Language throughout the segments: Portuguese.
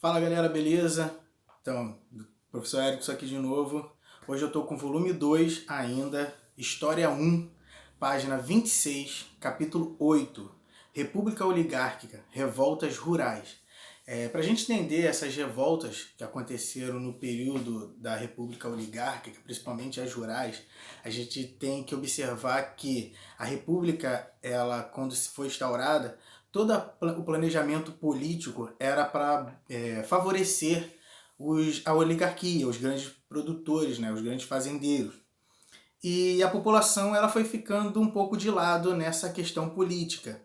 Fala galera, beleza? Então, professor Érico aqui de novo. Hoje eu estou com o volume 2 ainda, História 1, página 26, capítulo 8, República Oligárquica, Revoltas Rurais. Para a gente entender essas revoltas que aconteceram no período da República Oligárquica, principalmente as rurais, a gente tem que observar que a República, ela, quando foi instaurada, todo o planejamento político era para favorecer a oligarquia, os grandes produtores, né, os grandes fazendeiros. E a população ela foi ficando um pouco de lado nessa questão política.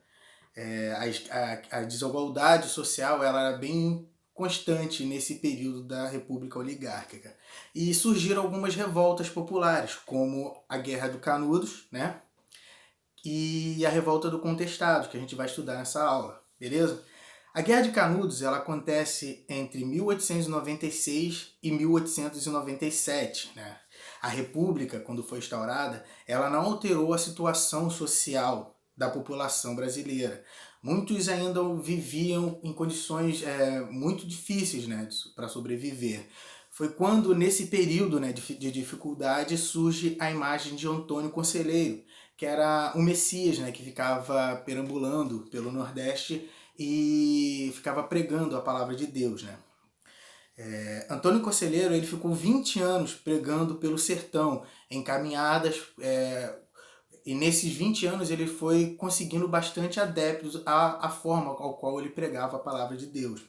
A desigualdade social ela era bem constante nesse período da República Oligárquica. E surgiram algumas revoltas populares, como a Guerra do Canudos, né? E a Revolta do Contestado, que a gente vai estudar nessa aula, beleza? A Guerra de Canudos ela acontece entre 1896 e 1897, né? A República, quando foi instaurada, ela não alterou a situação social da população brasileira. Muitos ainda viviam em condições muito difíceis, né, para sobreviver. Foi quando, nesse período, né, de dificuldade, surge a imagem de Antônio Conselheiro, que era um Messias, né, que ficava perambulando pelo Nordeste e ficava pregando a palavra de Deus, né? Antônio Conselheiro ele ficou 20 anos pregando pelo sertão, em caminhadas, e nesses 20 anos ele foi conseguindo bastante adeptos à forma ao qual ele pregava a palavra de Deus.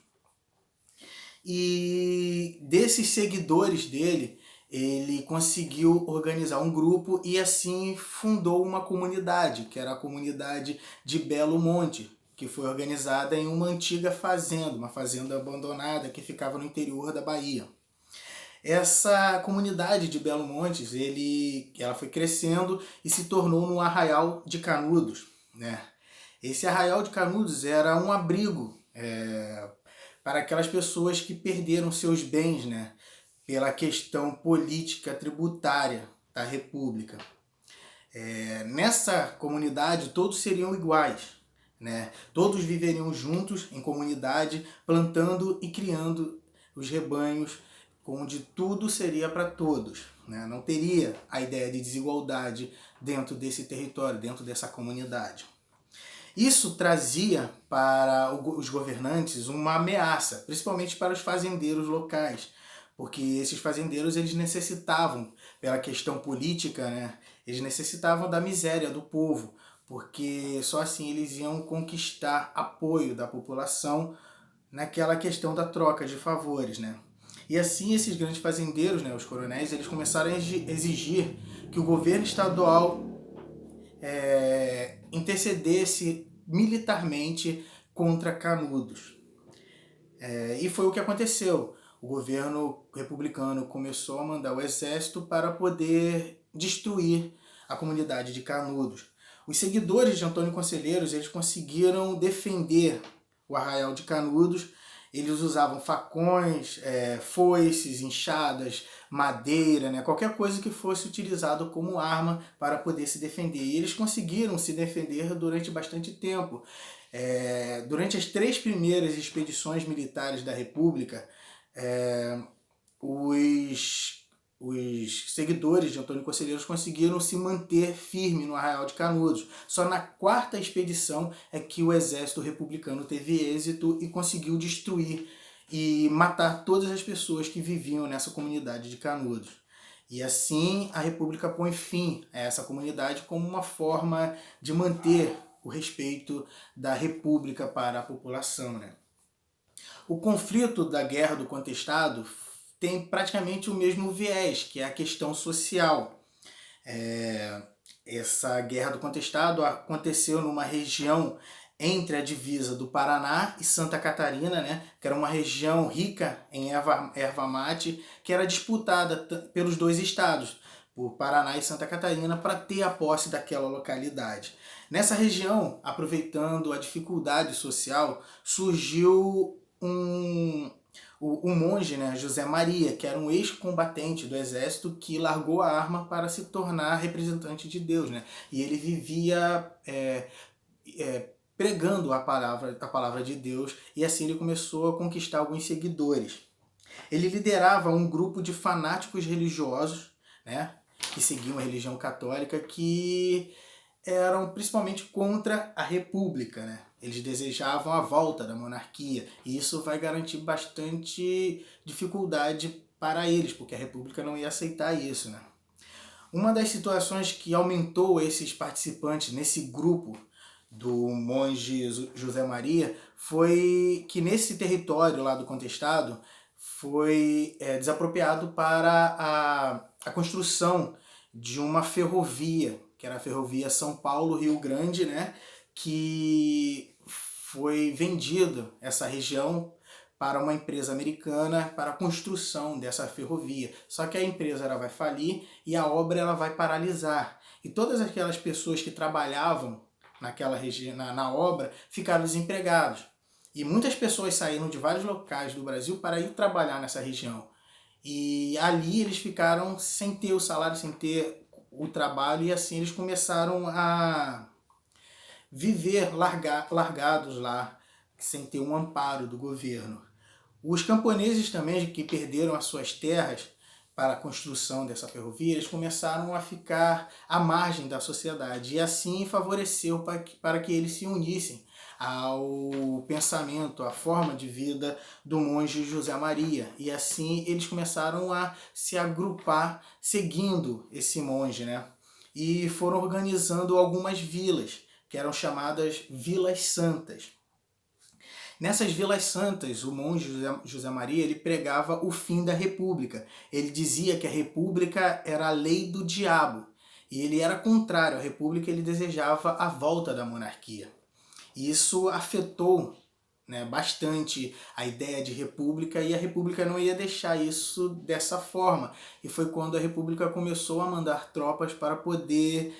E desses seguidores dele, ele conseguiu organizar um grupo e assim fundou uma comunidade, que era a comunidade de Belo Monte, que foi organizada em uma antiga fazenda, uma fazenda abandonada que ficava no interior da Bahia. Essa comunidade de Belo Montes, ela foi crescendo e se tornou no Arraial de Canudos, né? Esse Arraial de Canudos era um abrigo para aquelas pessoas que perderam seus bens, né, pela questão política tributária da República. Nessa comunidade todos seriam iguais, né? Todos viveriam juntos em comunidade, plantando e criando os rebanhos, onde tudo seria para todos, né? Não teria a ideia de desigualdade dentro desse território, dentro dessa comunidade. Isso trazia para os governantes uma ameaça, principalmente para os fazendeiros locais, porque esses fazendeiros eles necessitavam, pela questão política, né, eles necessitavam da miséria do povo, porque só assim eles iam conquistar apoio da população naquela questão da troca de favores, né? E assim esses grandes fazendeiros, né, os coronéis, eles começaram a exigir que o governo estadual intercedesse militarmente contra Canudos. E foi o que aconteceu. O governo republicano começou a mandar o exército para poder destruir a comunidade de Canudos. Os seguidores de Antônio Conselheiros eles conseguiram defender o Arraial de Canudos. Eles usavam facões, foices, enxadas, madeira, né? Qualquer coisa que fosse utilizado como arma para poder se defender. E eles conseguiram se defender durante bastante tempo. Durante as 3 primeiras expedições militares da República, os seguidores de Antônio Conselheiros conseguiram se manter firme no Arraial de Canudos. Só na 4ª expedição é que o exército republicano teve êxito e conseguiu destruir e matar todas as pessoas que viviam nessa comunidade de Canudos. E assim a República põe fim a essa comunidade como uma forma de manter o respeito da República para a população, né? O conflito da Guerra do Contestado tem praticamente o mesmo viés, que é a questão social. Essa Guerra do Contestado aconteceu numa região entre a divisa do Paraná e Santa Catarina, né, que era uma região rica em erva mate, que era disputada pelos 2 estados, por Paraná e Santa Catarina, para ter a posse daquela localidade. Nessa região, aproveitando a dificuldade social, surgiu o monge, né, José Maria, que era um ex-combatente do exército que largou a arma para se tornar representante de Deus, né? E ele vivia pregando a palavra de Deus, e assim ele começou a conquistar alguns seguidores. Ele liderava um grupo de fanáticos religiosos, né, que seguiam a religião católica, que eram principalmente contra a república, né? Eles desejavam a volta da monarquia, e isso vai garantir bastante dificuldade para eles, porque a república não ia aceitar isso, né? Uma das situações que aumentou esses participantes nesse grupo do monge José Maria foi que nesse território lá do contestado foi desapropriado para a construção de uma ferrovia, que era a ferrovia São Paulo-Rio Grande, né, que foi vendida essa região para uma empresa americana para a construção dessa ferrovia. Só que a empresa ela vai falir e a obra ela vai paralisar. E todas aquelas pessoas que trabalhavam naquela região, na obra, ficaram desempregados. E muitas pessoas saíram de vários locais do Brasil para ir trabalhar nessa região. E ali eles ficaram sem ter o salário, sem ter o trabalho, e assim eles começaram a viver largados lá, sem ter um amparo do governo. Os camponeses também, que perderam as suas terras para a construção dessa ferrovia, eles começaram a ficar à margem da sociedade, e assim favoreceu para que eles se unissem ao pensamento, à forma de vida do monge José Maria. E assim eles começaram a se agrupar seguindo esse monge, né? E foram organizando algumas vilas, que eram chamadas Vilas Santas. Nessas Vilas Santas, o monge José Maria ele pregava o fim da república. Ele dizia que a república era a lei do diabo. E ele era contrário à república, ele desejava a volta da monarquia. E isso afetou, né, bastante a ideia de república, e a república não ia deixar isso dessa forma. E foi quando a república começou a mandar tropas para poder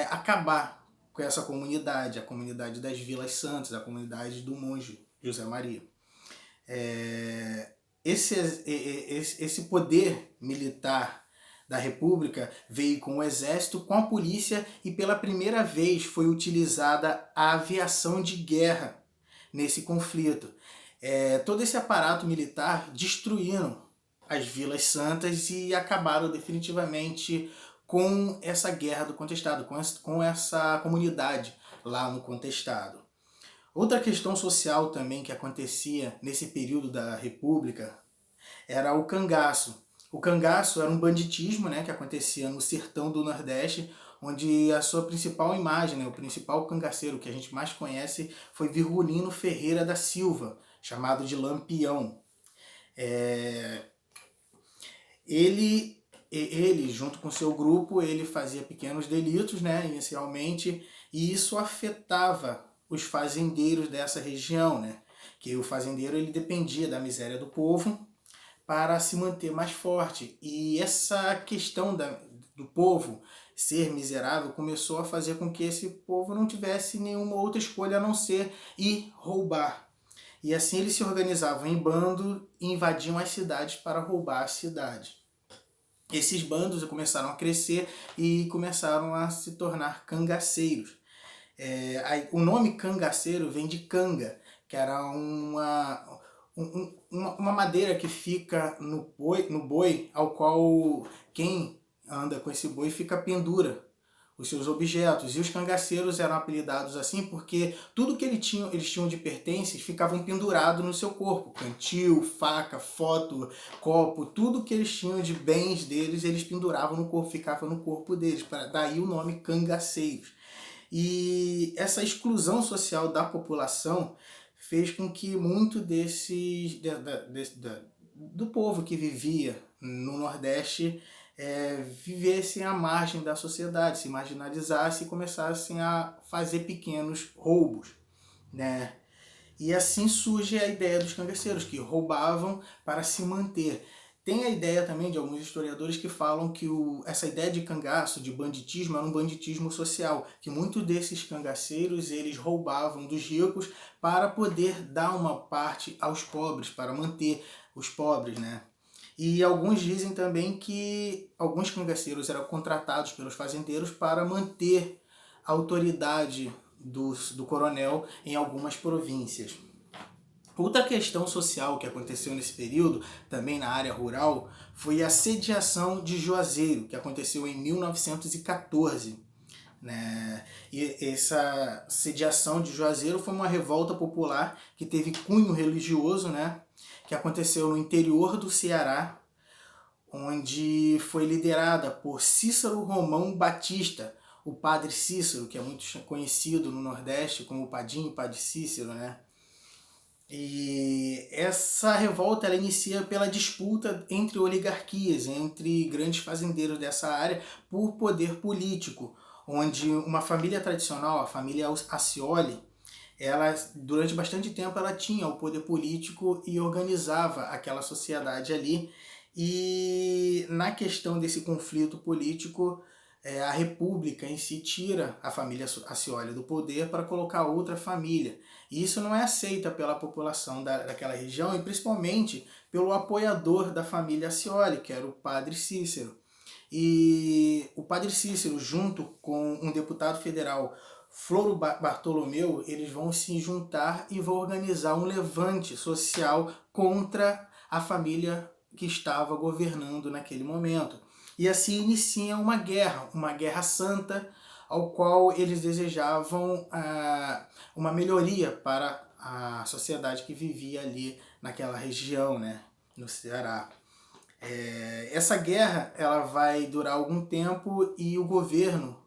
acabar com essa comunidade, a comunidade das Vilas Santas, a comunidade do monge José Maria. Esse poder militar da República veio com o exército, com a polícia, e pela primeira vez foi utilizada a aviação de guerra nesse conflito. Todo esse aparato militar destruíram as Vilas Santas e acabaram definitivamente com essa guerra do contestado, com essa comunidade lá no contestado. Outra questão social também que acontecia nesse período da República era o cangaço. O cangaço era um banditismo, né, que acontecia no sertão do Nordeste, onde a sua principal imagem, né, o principal cangaceiro que a gente mais conhece foi Virgulino Ferreira da Silva, chamado de Lampião. Ele, junto com seu grupo, ele fazia pequenos delitos, né, inicialmente, e isso afetava os fazendeiros dessa região, né? Que o fazendeiro ele dependia da miséria do povo para se manter mais forte. E essa questão do povo ser miserável começou a fazer com que esse povo não tivesse nenhuma outra escolha a não ser ir roubar. E assim eles se organizavam em bando e invadiam as cidades para roubar a cidade. Esses bandos começaram a crescer e começaram a se tornar cangaceiros. O nome cangaceiro vem de canga, que era uma madeira que fica no boi, ao qual quem anda com esse boi fica pendura os seus objetos. E os cangaceiros eram apelidados assim porque tudo que eles tinham de pertences ficavam pendurado no seu corpo. Cantil, faca, foto, copo, tudo que eles tinham de bens deles, eles penduravam no corpo, ficava no corpo deles. Daí o nome cangaceiros. E essa exclusão social da população fez com que muito do povo que vivia no Nordeste vivessem à margem da sociedade, se marginalizasse e começassem a fazer pequenos roubos, né? E assim surge a ideia dos cangaceiros, que roubavam para se manter. Tem a ideia também de alguns historiadores que falam que essa ideia de cangaço, de banditismo, era um banditismo social, que muitos desses cangaceiros eles roubavam dos ricos para poder dar uma parte aos pobres, para manter os pobres, né? E alguns dizem também que alguns cangaceiros eram contratados pelos fazendeiros para manter a autoridade do coronel em algumas províncias. Outra questão social que aconteceu nesse período, também na área rural, foi a sediação de Juazeiro, que aconteceu em 1914. Né? E essa sediação de Juazeiro foi uma revolta popular que teve cunho religioso, né? Que aconteceu no interior do Ceará, onde foi liderada por Cícero Romão Batista, o Padre Cícero, que é muito conhecido no Nordeste como o Padinho, Padre Cícero, né? E essa revolta ela inicia pela disputa entre oligarquias, entre grandes fazendeiros dessa área por poder político, onde uma família tradicional, a família Accioli, ela durante bastante tempo ela tinha o poder político e organizava aquela sociedade ali. E na questão desse conflito político, a república em si tira a família Accioli do poder para colocar outra família. E isso não é aceita pela população daquela região e principalmente pelo apoiador da família Accioli, que era o Padre Cícero. E o Padre Cícero, junto com um deputado federal, Floro Bartolomeu, eles vão se juntar e vão organizar um levante social contra a família que estava governando naquele momento. E assim inicia uma guerra santa, ao qual eles desejavam uma melhoria para a sociedade que vivia ali naquela região, né, no Ceará. Essa guerra ela vai durar algum tempo e o governo,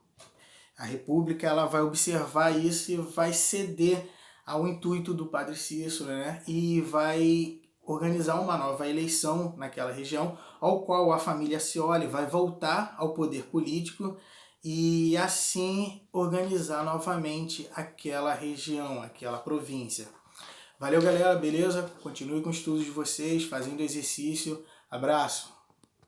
a república, ela vai observar isso e vai ceder ao intuito do Padre Cícero, né, e vai organizar uma nova eleição naquela região, ao qual a família Accioli vai voltar ao poder político e assim organizar novamente aquela região, aquela província. Valeu, galera, beleza? Continue com os estudos de vocês, fazendo exercício. Abraço!